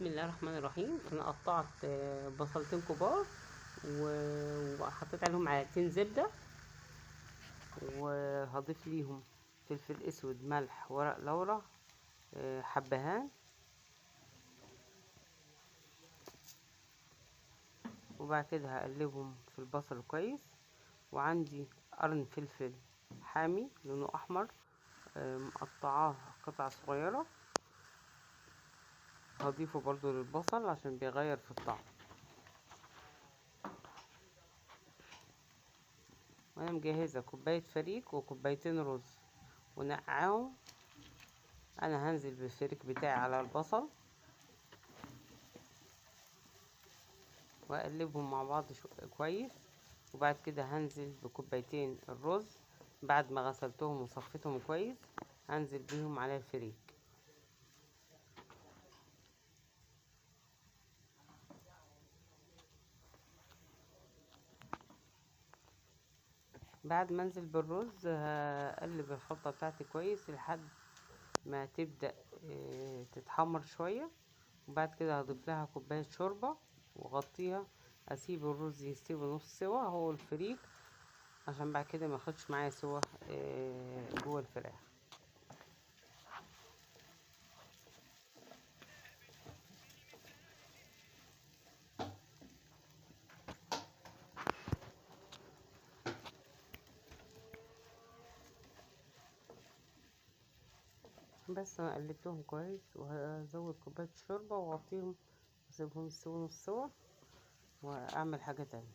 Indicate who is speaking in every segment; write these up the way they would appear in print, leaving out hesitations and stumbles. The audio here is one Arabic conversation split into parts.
Speaker 1: بسم الله الرحمن الرحيم. انا قطعت بصلتين كبار وحطيت عليهم معلقتين زبدة، وهضيف ليهم فلفل اسود، ملح، ورق لورا، حبهان، وبعد كده هقلبهم في البصل كويس. وعندي قرن فلفل حامي لونه احمر، مقطعاه قطع صغيرة، هضيفه برضو للبصل عشان بيغير في الطعم. وانا مجهزة كوباية فريك وكوبايتين رز ونقعهم. انا هنزل بالفريك بتاعي على البصل واقلبهم مع بعض كويس، وبعد كده هنزل بكوبايتين الرز بعد ما غسلتهم وصفيتهم كويس، هنزل بيهم على الفريك. بعد ما انزل بالرز هقلب الخلطة بتاعتي كويس لحد ما تبدأ تتحمر شوية، وبعد كده هضيف لها كوباية شوربة واغطيها، اسيب الرز يستوي نص سوا هو الفريك عشان بعد كده ما ياخدش معايا سوا جوه الفراخ. بس انا قلبتهم كويس، وهزود كوبايه شوربه واغطيهم واسيبهم يستووا نص سوا واعمل حاجه تانية.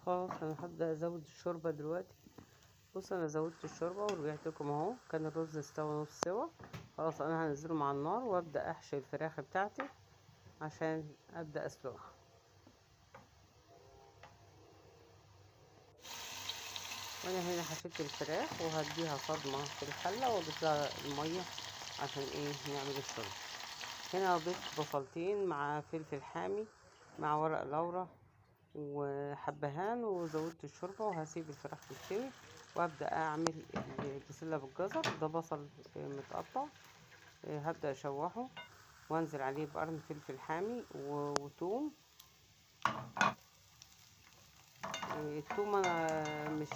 Speaker 1: خلاص انا هبدا ازود الشوربه دلوقتي. بص انا زودت الشوربه ورجعت لكم اهو، كان الرز استوى نص سوا. خلاص انا هنزله مع النار وابدا احشي الفراخ بتاعتي عشان ابدا اسلقها. وانا هنا حشيت الفراخ وهديها صدمه في الحله واضيف لها الميه عشان نعمل الشوربه. هنا هضيف بصلتين مع فلفل حامي مع ورق لورا وحبهان، وزودت الشوربه وهسيب الفراخ تستوي وابدا اعمل البسله بالجزر. ده بصل متقطع، هبدا اشوحه وانزل عليه بقرن فلفل حامي وتوم. التوم انا مش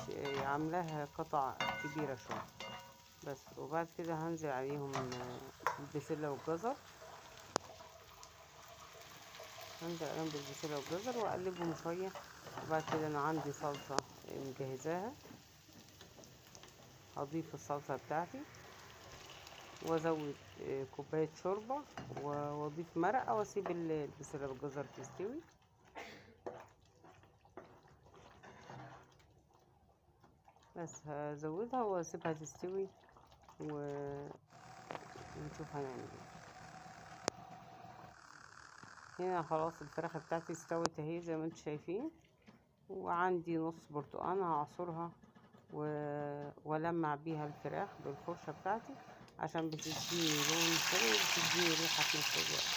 Speaker 1: عاملاها قطع كبيره شويه بس. وبعد كده هنزل عليهم البسله والجزر، هنزل عليهم بالبسله والجزر واقلبهم شويه. وبعد كده انا عندي صلصه مجهزاها، هضيف الصلصه بتاعتي وازود كوبايه شوربه واضيف مرقه واسيب البسله بالجزر تستوي. بس هزودها واسيبها تستوي ونشوف هنعمل ايه. هنا خلاص الفراخ بتاعتي استوت اهي زي ما انتم شايفين، وعندي نص برتقانه هعصرها ولمع بيها الفراخ بالفرشه بتاعتي عشان بتديني لون حلو وبتديني ريحه في نفس الوقت.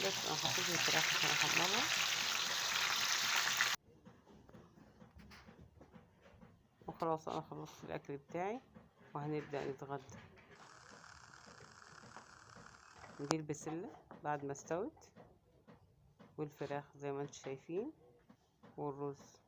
Speaker 1: بس انا حطيت الفراخ عشان احمرها. وخلاص انا خلصت الاكل بتاعي وهنبدا نتغدى. دي البسله بعد ما استوت، والفراخ زي ما انتم شايفين، والرز.